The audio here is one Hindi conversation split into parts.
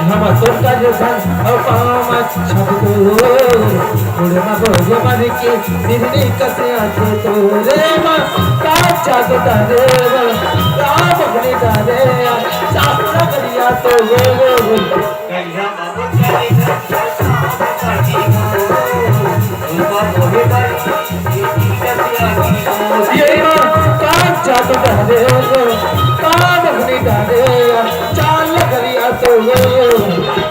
हम तो कर सन अपाम छबो उड़े मा बोझे मारे के दिल्ली कसे आते तो रे मा का जादू तारे राम बने तारे सासरा करिया तो वो कन्या बाबू करे ये मा का जादू तारे राम बने तारे चाल करिया तो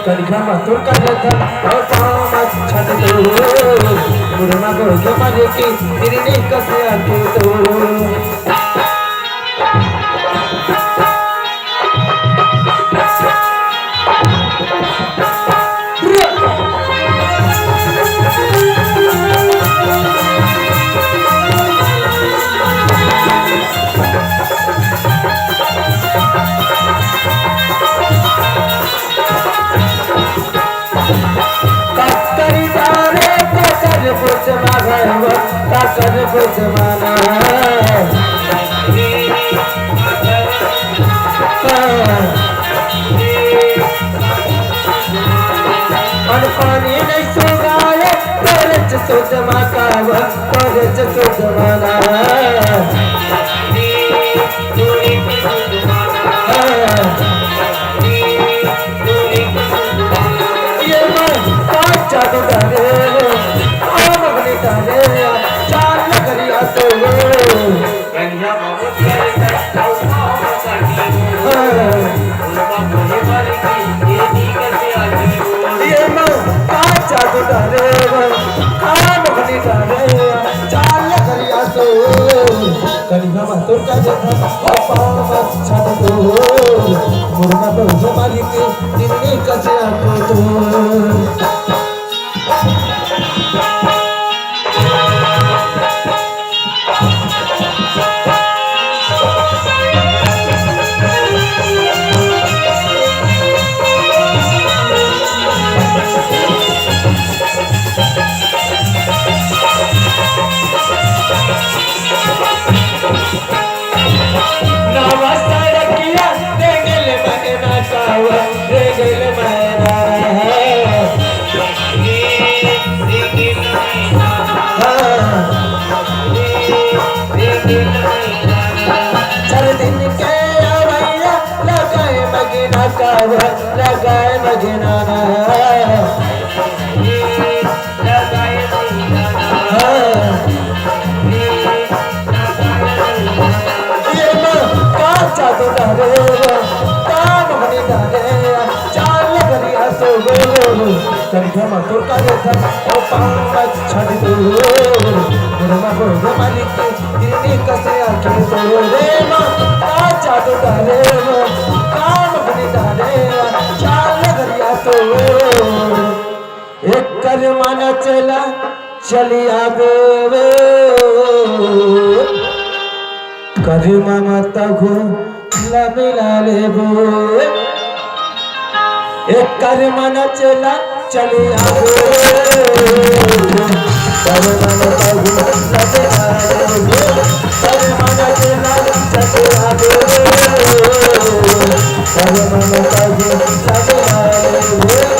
करिया मा तो कर सन अपाम छबो उड़े मा बोझे मारे के दिल्ली कसे आते तो काकर बुझमाना पानी नहीं सुगाए परच सुजमा कावा परच सुजमाना ये मन काचा तो डरे आम बने डरे चाल करिया तो कन्या बाबू करे ये मन काचा तो डरे आम बने डरे चाल करिया तो कन्या तो कर पाप छड़ दो मुर्गा तो मारी के दिल्ली कसे आते तो लगाए मगनाना ये काचा तो डरे काम बने डरे चाल करिया तो कन्या मा तो करे था ओ पाप छड़ दो मुर्गा बोझे मारी के दिल्ली कसे आके तो रे मा काचा तो डरे काम बने डरे चाल करिया तो एक कर माना चला चलिया बे करिमा माता को मिला ले बो एक कर माना चला चलिया करिमा माता को मिला ले बो करिमा माता चला चलिया करिमा माता को मिला ले बो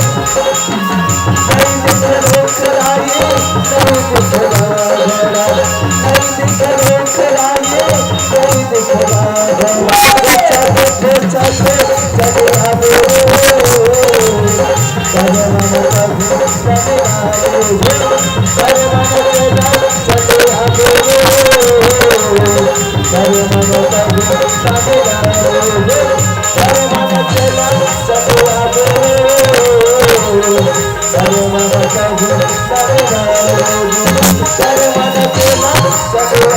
Sarvana